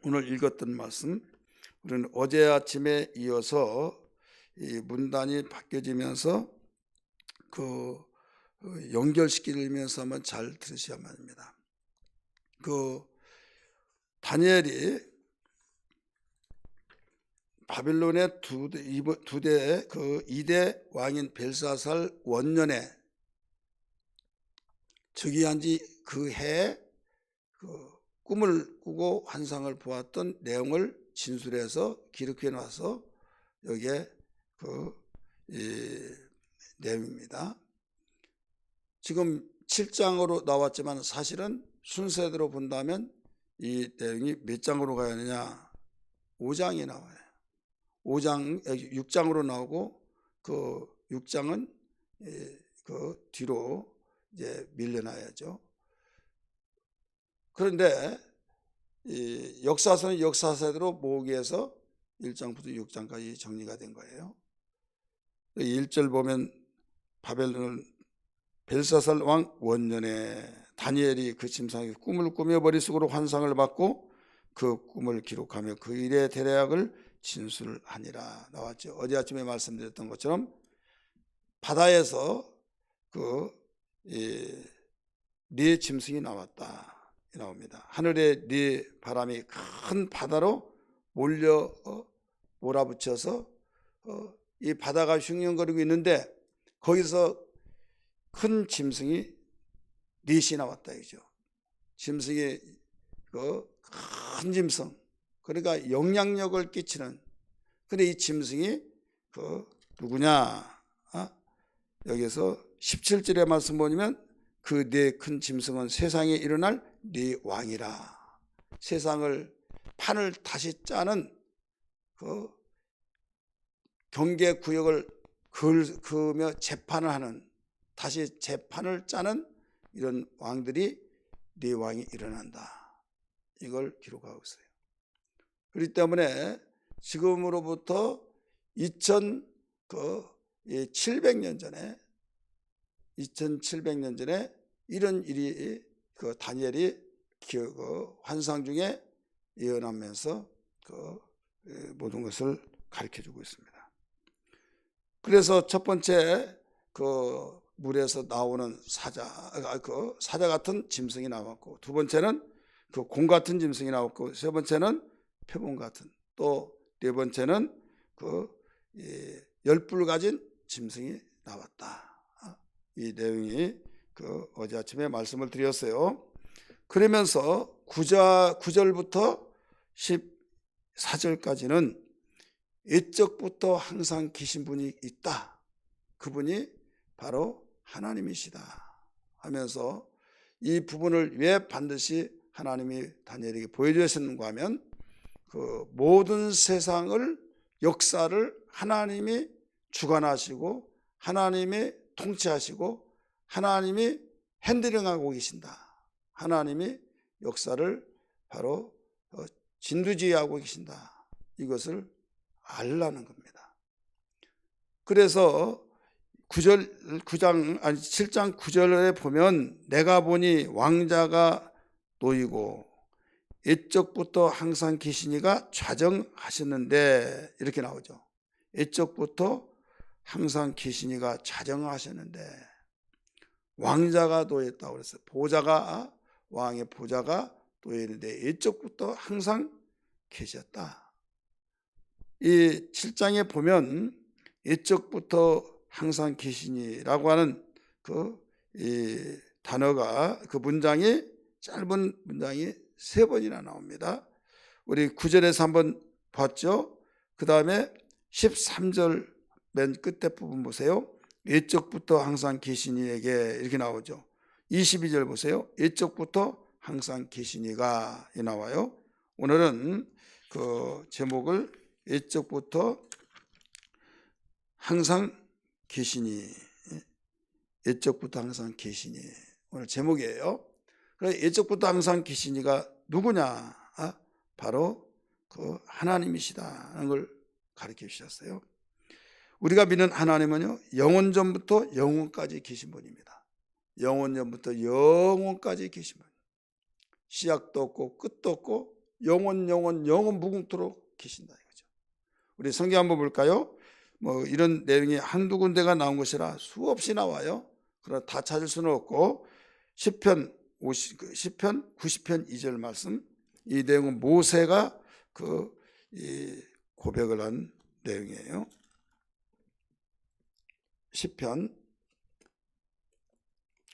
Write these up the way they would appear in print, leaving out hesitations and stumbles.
오늘 읽었던 말씀, 우리는 어제 아침에 이어서 이 문단이 바뀌어지면서 연결시키면서 한번 잘 들으셔야만 합니다. 다니엘이 바빌론의 이대 왕인 벨사살 원년에 즉위한 지 그 해에 꿈을 꾸고 환상을 보았던 내용을 진술해서 기록해 놔서 여기에 이 내용입니다. 지금 7장으로 나왔지만 사실은 순서대로 본다면 이 내용이 몇 장으로 가야 하느냐? 5장이 나와요. 6장으로 나오고 그 6장은 뒤로 이제 밀려나야죠. 그런데 이 역사서는 역사서대로 모으기에서 1장부터 6장까지 정리가 된 거예요. 1절 보면 바벨론 벨사살 왕 원년에 다니엘이 그 침상에서 꿈을 꾸며 머릿속으로 환상을 받고 그 꿈을 기록하며 그 일의 대략을 진술하니라 나왔죠. 어제 아침에 말씀드렸던 것처럼 바다에서 네 짐승이 나왔다 나옵니다. 하늘에 네 바람이 큰 바다로 몰아붙여서 이 바다가 흉흉거리고 있는데 거기서 큰 짐승이 넷이 나왔다 이죠. 짐승이 큰 짐승, 그러니까 영향력을 끼치는. 근데 이 짐승이 누구냐? 여기서 17절의 말씀 보면 그 네 큰 짐승은 세상에 일어날 네 왕이라. 세상을 판을 다시 짜는 경계 구역을 그으며 재판을 하는, 다시 재판을 짜는 이런 왕들이 네 왕이 일어난다. 이걸 기록하고 있어요. 그렇기 때문에 지금으로부터 2700년 전에 이런 일이 다니엘이 환상 중에 예언하면서 모든 것을 가르쳐주고 있습니다. 그래서 첫 번째 물에서 나오는 사자 같은 짐승이 나왔고, 두 번째는 공 같은 짐승이 나왔고, 세 번째는 표범 같은, 또 네 번째는 열불 가진 짐승이 나왔다. 이 내용이 어제 아침에 말씀을 드렸어요. 그러면서 9절부터 14절까지는 옛적부터 항상 계신 분이 있다. 그분이 바로 하나님이시다 하면서 이 부분을 왜 반드시 하나님이 다니엘에게 보여주셨는가 하면 모든 세상을, 역사를 하나님이 주관하시고 하나님이 통치하시고 하나님이 핸들링하고 계신다. 하나님이 역사를 바로 진두지휘하고 계신다. 이것을 알라는 겁니다. 그래서 7장 9절에 보면 내가 보니 왕자가 놓이고 옛적부터 항상 계시니가 좌정하셨는데, 이렇게 나오죠. 옛적부터 항상 계시니가 좌정하셨는데, 왕자가 놓였다고 그랬어요. 왕의 보좌가 놓였는데 옛적부터 항상 계셨다. 이 7장에 보면 옛적부터 항상 계시니라고 하는 이 단어가, 문장이, 짧은 문장이 3번이나 나옵니다. 우리 9절에서 한번 봤죠. 그 다음에 13절 맨 끝에 부분 보세요. 옛적부터 항상 계시니에게, 이렇게 나오죠. 22절 보세요. 옛적부터 항상 계시니가 나와요. 오늘은 제목을 옛적부터 항상 계시니, 옛적부터 항상 계시니, 오늘 제목이에요. 그래서 옛적부터 항상 계시니가 누구냐? 바로 하나님이시다는 걸 가르쳐 주셨어요. 우리가 믿는 하나님은요, 영원 전부터 영원까지 계신 분입니다. 영원 전부터 영원까지 계신 분. 시작도 없고 끝도 없고 영원 무궁토록 계신다 이거죠. 우리 성경 한번 볼까요? 뭐 이런 내용이 한두 군데가 나온 것이라 수없이 나와요. 그러나 다 찾을 수는 없고 시편 90편 2절 말씀, 이 내용은 모세가 이 고백을 한 내용이에요. 시편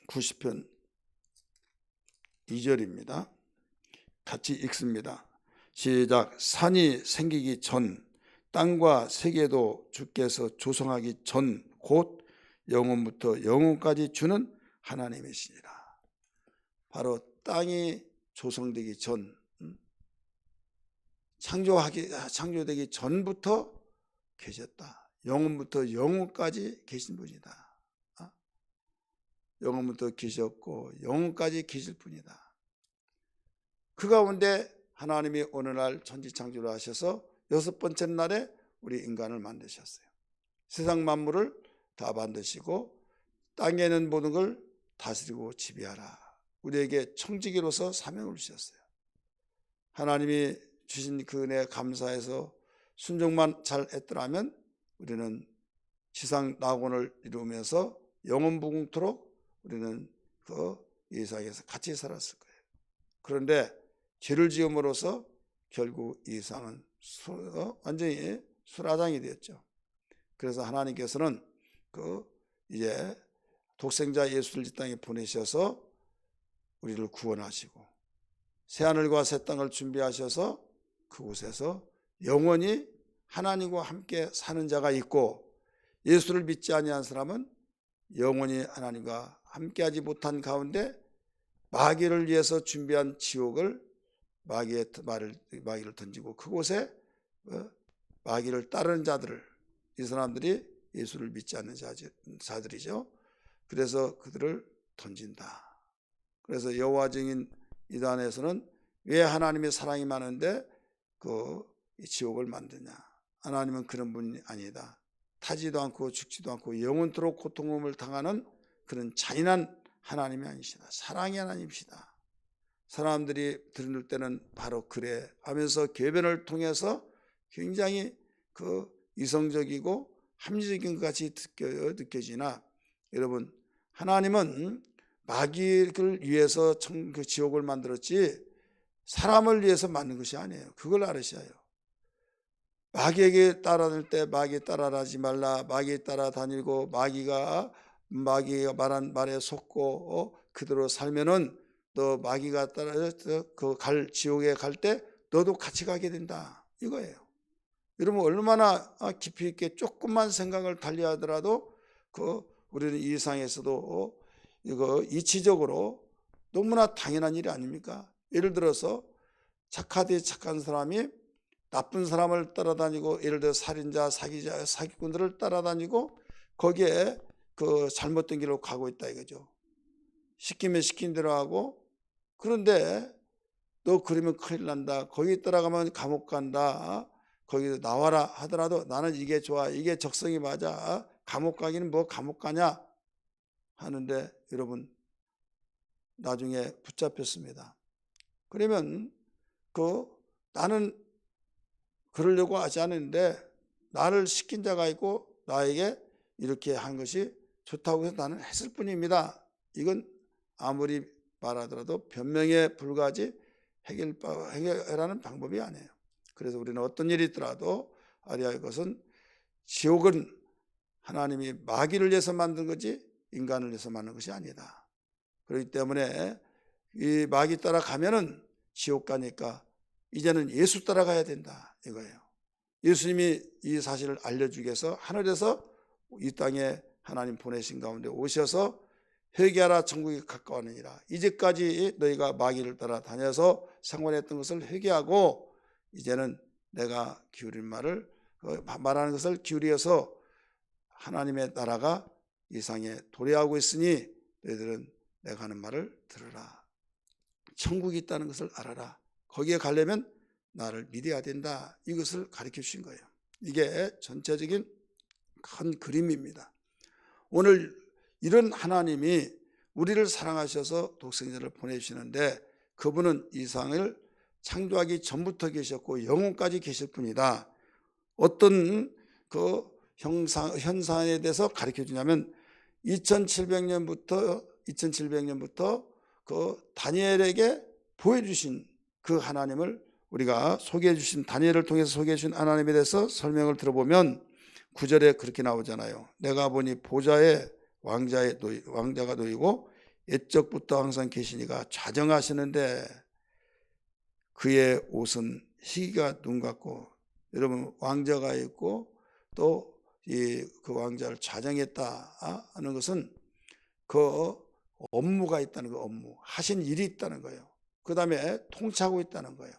90편 2절입니다. 같이 읽습니다. 시작. 산이 생기기 전, 땅과 세계도 주께서 조성하기 전 곧 영원부터 영원까지 주는 하나님이시니라. 바로 땅이 조성되기 전, 창조되기 전부터 계셨다. 영원부터 영원까지 계신 분이다. 영원부터 계셨고 영원까지 계실 분이다. 그 가운데 하나님이 어느 날 천지창조를 하셔서 여섯 번째 날에 우리 인간을 만드셨어요. 세상 만물을 다 만드시고 땅에 있는 모든 걸 다스리고 지배하라. 우리에게 청지기로서 사명을 주셨어요. 하나님이 주신 그 은혜에 감사해서 순종만 잘 했더라면 우리는 지상 낙원을 이루면서 영원무궁토록 우리는 그 이상에서 같이 살았을 거예요. 그런데 죄를 지음으로써 결국 이 이상은 완전히 수라장이 되었죠. 그래서 하나님께서는 이제 독생자 예수를 이 땅에 보내셔서 우리를 구원하시고 새하늘과 새 땅을 준비하셔서 그곳에서 영원히 하나님과 함께 사는 자가 있고, 예수를 믿지 아니한 사람은 영원히 하나님과 함께하지 못한 가운데 마귀를 위해서 준비한 지옥을 마귀를 던지고 그곳에 마귀를 따르는 자들을, 이 사람들이 예수를 믿지 않는 자들이죠. 그래서 그들을 던진다. 그래서 여호와 증인 이단에서는 왜 하나님의 사랑이 많은데 이 지옥을 만드냐? 하나님은 그런 분이 아니다. 타지도 않고 죽지도 않고 영원토록 고통을 당하는 그런 잔인한 하나님이 아니시다. 사랑의 하나님이시다. 사람들이 들을 때는 바로 그래 하면서 궤변을 통해서 굉장히 이성적이고 합리적인 것 같이 느껴지나, 여러분, 하나님은 마귀를 위해서 그 지옥을 만들었지 사람을 위해서 만든 것이 아니에요. 그걸 알으셔야 해요. 마귀에게 따라다닐 때 마귀에 따라다니지 말라. 마귀에 따라다니고 마귀가 말한 말에 속고 그대로 살면은 너 마귀가 따라서 지옥에 갈 때 너도 같이 가게 된다. 이거예요. 여러분, 얼마나 깊이 있게 조금만 생각을 달리하더라도 우리는 이 세상에서도 이거 이치적으로 너무나 당연한 일이 아닙니까? 예를 들어서 착한 사람이 나쁜 사람을 따라다니고, 예를 들어 살인자, 사기꾼들을 따라다니고 거기에 잘못된 길로 가고 있다 이거죠. 시키면 시킨 대로 하고, 그런데 너 그러면 큰일 난다. 거기 따라가면 감옥 간다. 거기서 나와라 하더라도 나는 이게 좋아. 이게 적성이 맞아. 감옥 가기는 뭐 감옥 가냐 하는데, 여러분, 나중에 붙잡혔습니다. 그러면 나는 그러려고 하지 않는데 나를 시킨 자가 있고 나에게 이렇게 한 것이 좋다고 해서 나는 했을 뿐입니다. 이건 아무리 말하더라도 변명에 불과하지 해결하는 방법이 아니에요. 그래서 우리는 어떤 일이 있더라도 알아야 것은 지옥은 하나님이 마귀를 위해서 만든 거지 인간을 위해서 만든 것이 아니다. 그렇기 때문에 이 마귀 따라가면은 지옥 가니까 이제는 예수 따라가야 된다 이거예요. 예수님이 이 사실을 알려주기 위해서 하늘에서 이 땅에 하나님 보내신 가운데 오셔서 회개하라 천국이 가까웠느니라. 이제까지 너희가 마귀를 따라 다녀서 생활했던 것을 회개하고 이제는 내가 말하는 것을 기울여서 하나님의 나라가 이 세상에 도래하고 있으니 너희들은 내가 하는 말을 들으라. 천국이 있다는 것을 알아라. 거기에 가려면 나를 믿어야 된다. 이것을 가르쳐 주신 거예요. 이게 전체적인 큰 그림입니다. 오늘 이런 하나님이 우리를 사랑하셔서 독생자를 보내주시는데, 그분은 이 세상을 창조하기 전부터 계셨고 영원까지 계실 분이다. 어떤 그 현상에 대해서 가르쳐 주냐면 2700년부터 그 다니엘에게 보여주신 그 하나님을 우리가 소개해 주신, 다니엘을 통해서 소개해 주신 하나님에 대해서 설명을 들어보면 9절에 그렇게 나오잖아요. 내가 보니 보좌에 왕자가 놓이고 옛적부터 항상 계시니가 좌정하시는데 그의 옷은 희기가 눈 같고, 여러분 왕자가 있고 또 그 왕자를 좌정했다 하는 것은 그 업무가 있다는 거, 업무 하신 일이 있다는 거예요. 그 다음에 통치하고 있다는 거예요.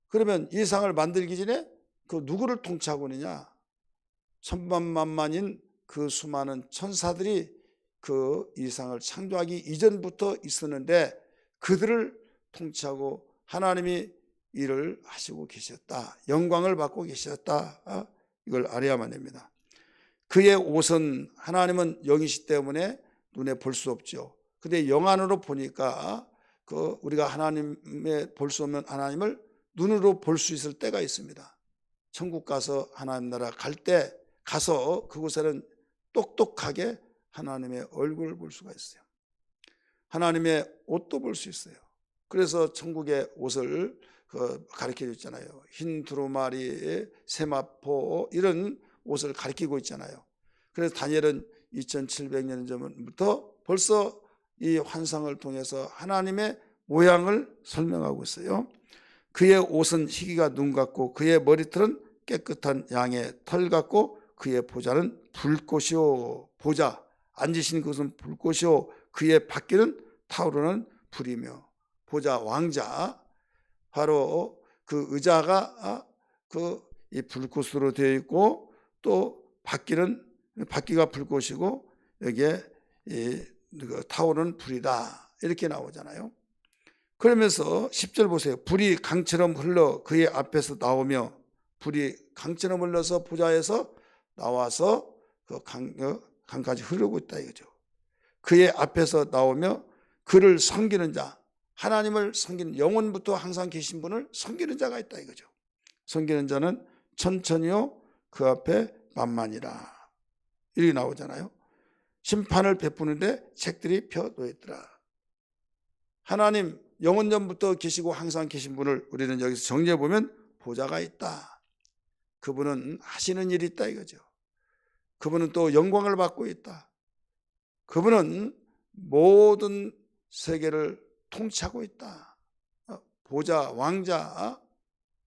그러면 이 세상을 만들기 전에 그 누구를 통치하고 있느냐? 천만만만인 그 수많은 천사들이 그 이 세상을 창조하기 이전부터 있었는데 그들을 통치하고 하나님이 일을 하시고 계셨다. 영광을 받고 계셨다. 이걸 알아야만 됩니다. 그의 옷은, 하나님은 영이시기 때문에 눈에 볼 수 없죠. 근데 영 안으로 보니까 그 우리가 하나님의 볼 수 없는 하나님을 눈으로 볼 수 있을 때가 있습니다. 천국 가서 하나님 나라 갈 때 가서 그곳에는 똑똑하게 하나님의 얼굴을 볼 수가 있어요. 하나님의 옷도 볼 수 있어요. 그래서 천국의 옷을 가르쳐 줬잖아요. 흰 두루마리, 세마포 이런 옷을 가르치고 있잖아요. 그래서 다니엘은 2700년 전부터 벌써 이 환상을 통해서 하나님의 모양을 설명하고 있어요. 그의 옷은 희기가 눈 같고 그의 머리털은 깨끗한 양의 털 같고 그의 보좌는 불꽃이요, 보좌 앉으신 것은 불꽃이요, 그의 바퀴는 타오르는 불이며. 보좌, 왕자, 바로 그 의자가 이 불꽃으로 되어 있고 또 바퀴가 불꽃이고 여기에 타오르는 불이다 이렇게 나오잖아요. 그러면서 10절 보세요. 불이 강처럼 흘러 그의 앞에서 나오며, 불이 강처럼 흘러서 보좌에서 나와서 그 강까지 흐르고 있다 이거죠. 그의 앞에서 나오며 그를 섬기는 자, 하나님을 섬기는, 영원부터 항상 계신 분을 섬기는 자가 있다 이거죠. 섬기는 자는 천천히요 그 앞에 만만이라 이렇게 나오잖아요. 심판을 베푸는데 책들이 펴 놓였더라. 하나님 영원전부터 계시고 항상 계신 분을 우리는 여기서 정리해 보면 보좌가 있다. 그분은 하시는 일이 있다 이거죠. 그분은 또 영광을 받고 있다. 그분은 모든 세계를 통치하고 있다. 보좌, 왕자,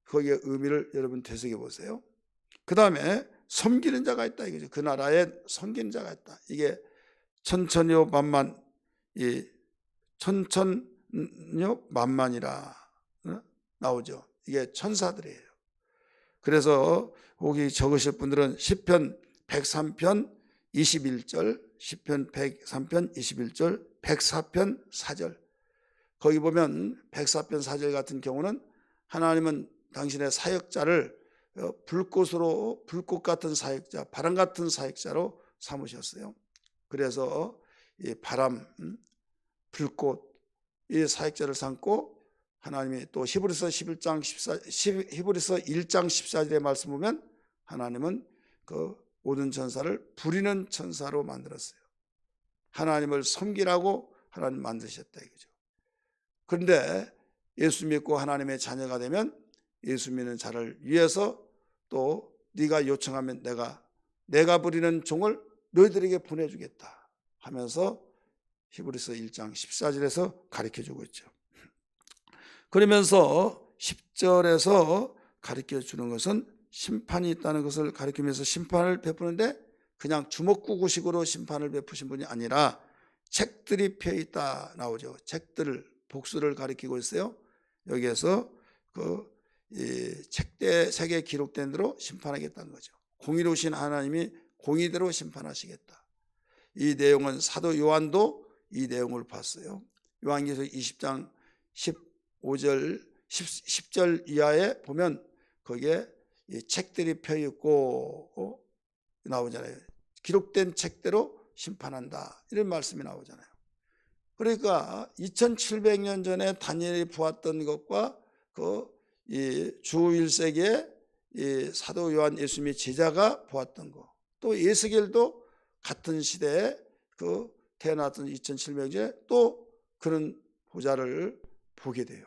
거기에 의미를 여러분 되새겨 보세요. 그 다음에 섬기는 자가 있다 이거죠. 그 나라에 섬기는 자가 있다. 이게 천천요 만만, 이 천천요 만만이라 나오죠. 이게 천사들이에요. 그래서 거기 적으실 분들은 시편 103편 21절, 시편 103편 21절, 104편 4절. 거기 보면 104편 4절 같은 경우는 하나님은 당신의 사역자를 불꽃 같은 사역자, 바람 같은 사역자로 삼으셨어요. 그래서 이 바람, 불꽃, 이 사역자를 삼고 하나님이 또 히브리서 1장 14절의 말씀 보면 하나님은 그 모든 천사를 부리는 천사로 만들었어요. 하나님을 섬기라고 하나님 만드셨다 이거죠. 그런데 예수 믿고 하나님의 자녀가 되면 예수 믿는 자를 위해서 또 네가 요청하면 내가 부리는 종을 너희들에게 보내주겠다 하면서 히브리서 1장 14절에서 가르쳐주고 있죠. 그러면서 10절에서 가르쳐주는 것은 심판이 있다는 것을 가르치면서 심판을 베푸는데 그냥 주먹구구식으로 심판을 베푸신 분이 아니라 책들이 펴있다 나오죠. 책들, 복수를 가리키고 있어요. 여기에서 이 책에 기록된 대로 심판하겠다는 거죠. 공의로우신 하나님이 공의대로 심판하시겠다. 이 내용은 사도 요한도 이 내용을 봤어요. 요한계시록 20장 15절 10절 이하에 보면 거기에 이 책들이 펴있고 나오잖아요. 기록된 책대로 심판한다 이런 말씀이 나오잖아요. 그러니까 2700년 전에 다니엘이 보았던 것과 이 주 1세기에 이 사도 요한 예수님의 제자가 보았던 거, 또 에스겔도 같은 시대에 태어났던 2700년에 또 그런 보좌를 보게 돼요.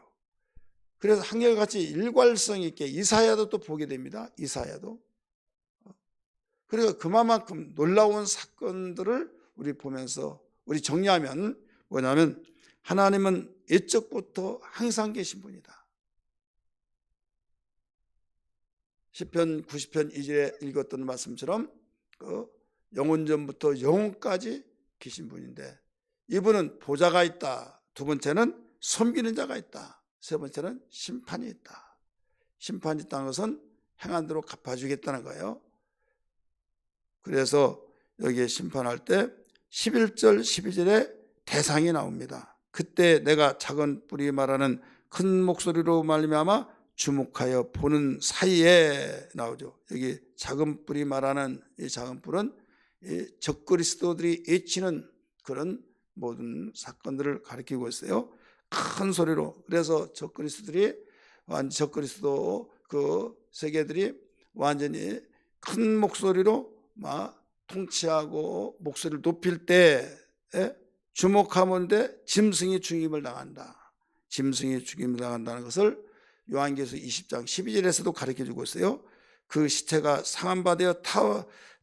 그래서 한결같이 일괄성 있게 이사야도 또 보게 됩니다. 이사야도. 그리고 그만큼 놀라운 사건들을 우리 보면서 우리 정리하면 뭐냐면, 하나님은 옛적부터 항상 계신 분이다. 시편 90편 2절에 읽었던 말씀처럼 영원전부터 영원까지 계신 분인데, 이분은 보좌가 있다. 두 번째는 섬기는 자가 있다. 세 번째는 심판이 있다. 심판이 있다는 것은 행한 대로 갚아주겠다는 거예요. 그래서 여기에 심판할 때 11절 12절에 대상이 나옵니다. 그때 내가 작은 뿔이 말하는 큰 목소리로 말미암아 주목하여 보는 사이에 나오죠. 여기 작은 뿔이 말하는 이 작은 뿔은 이 적그리스도들이 외치는 그런 모든 사건들을 가리키고 있어요. 큰 소리로. 그래서 적그리스도들이 적그리스도 세계들이 완전히 큰 목소리로 막 통치하고 목소리를 높일 때 주목하는데 짐승이 죽임을 당한다. 짐승이 죽임을 당한다는 것을 요한계시록 20장 12절에서도 가르쳐주고 있어요. 그 시체가 상한 바 되어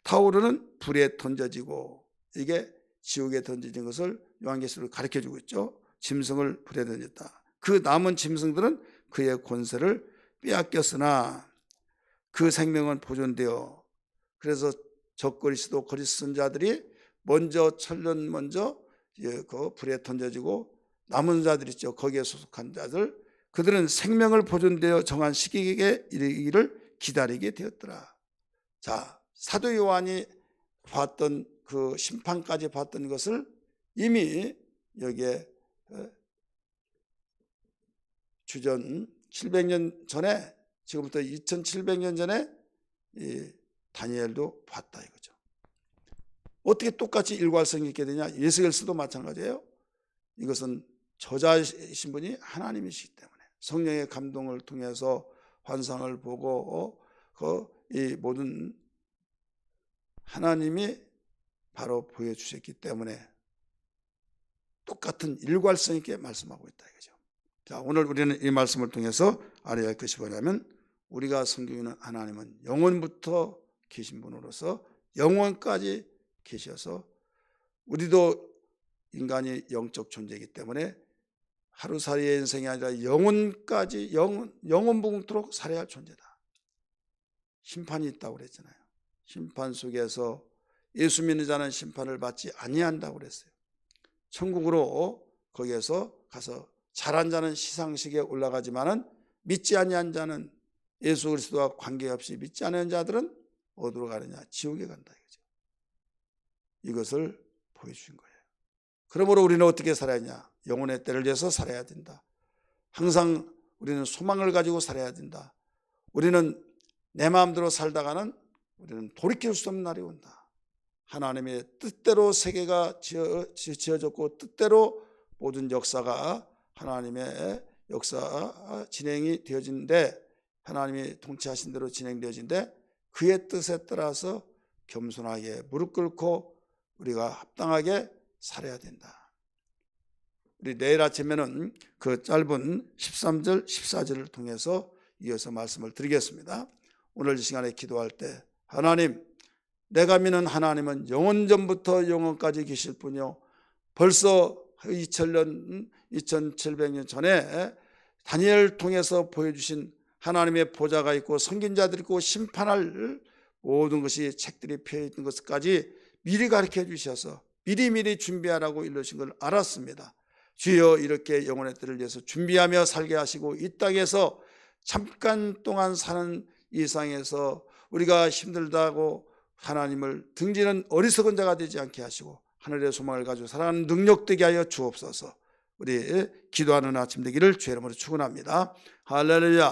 타오르는 불에 던져지고, 이게 지옥에 던져진 것을 요한계시록으로 가르쳐주고 있죠. 짐승을 불에 던졌다. 그 남은 짐승들은 그의 권세를 빼앗겼으나 그 생명은 보존되어, 그래서 적그리스도 거짓 선자들이 천년 먼저 그 불에 던져지고 남은 자들 있죠. 거기에 소속한 자들, 그들은 생명을 보존되어 정한 시기에 이르기를 기다리게 되었더라. 자, 사도 요한이 봤던 그 심판까지 봤던 것을 이미 여기에 주전 700년 전에, 지금부터 2700년 전에 이 다니엘도 봤다 이거죠. 어떻게 똑같이 일괄성이 있게 되냐? 예수겔서도 마찬가지예요. 이것은 저자이신 분이 하나님이시기 때문에 성령의 감동을 통해서 환상을 보고 이 모든 하나님이 바로 보여주셨기 때문에 똑같은 일괄성 있게 말씀하고 있다 이거죠. 자, 오늘 우리는 이 말씀을 통해서 알아야 할 것이 뭐냐면, 우리가 섬기는 하나님은 영원부터 계신 분으로서 영원까지 계셔서, 우리도 인간이 영적 존재이기 때문에 하루살이의 인생이 아니라 영원까지 영원붕토록 살아야 할 존재다. 심판이 있다고 그랬잖아요. 심판 속에서 예수 믿는 자는 심판을 받지 아니한다고 그랬어요. 천국으로 거기에서 가서 잘한 자는 시상식에 올라가지만은 믿지 아니한 자는, 예수 그리스도와 관계없이 믿지 않은 자들은 어디로 가느냐? 지옥에 간다 이거죠. 이것을 보여주신 거예요. 그러므로 우리는 어떻게 살아야 하냐? 영혼의 때를 위해서 살아야 된다. 항상 우리는 소망을 가지고 살아야 된다. 우리는 내 마음대로 살다가는 우리는 돌이킬 수 없는 날이 온다. 하나님의 뜻대로 세계가 지어졌고 뜻대로 모든 역사가 하나님의 역사 진행이 되어진데, 하나님이 통치하신 대로 진행되어진데, 그의 뜻에 따라서 겸손하게 무릎 꿇고 우리가 합당하게 살아야 된다. 우리 내일 아침에는 그 짧은 13절 14절을 통해서 이어서 말씀을 드리겠습니다. 오늘 이 시간에 기도할 때, 하나님, 내가 믿는 하나님은 영원전부터 영원까지 계실 분이요, 벌써 2000년 2700년 전에 다니엘을 통해서 보여주신 하나님의 보좌가 있고 선긴자들이 있고 심판할 모든 것이 책들이 펴 있는 것까지 미리 가르쳐 주셔서 미리미리 준비하라고 일러주신 걸 알았습니다. 주여, 이렇게 영혼의 때를 위해서 준비하며 살게 하시고, 이 땅에서 잠깐 동안 사는 이상에서 우리가 힘들다고 하나님을 등지는 어리석은 자가 되지 않게 하시고, 하늘의 소망을 가지고 살아가는 능력 되게 하여 주옵소서. 우리 기도하는 아침 되기를 주의 이름으로 축원합니다. 할렐루야.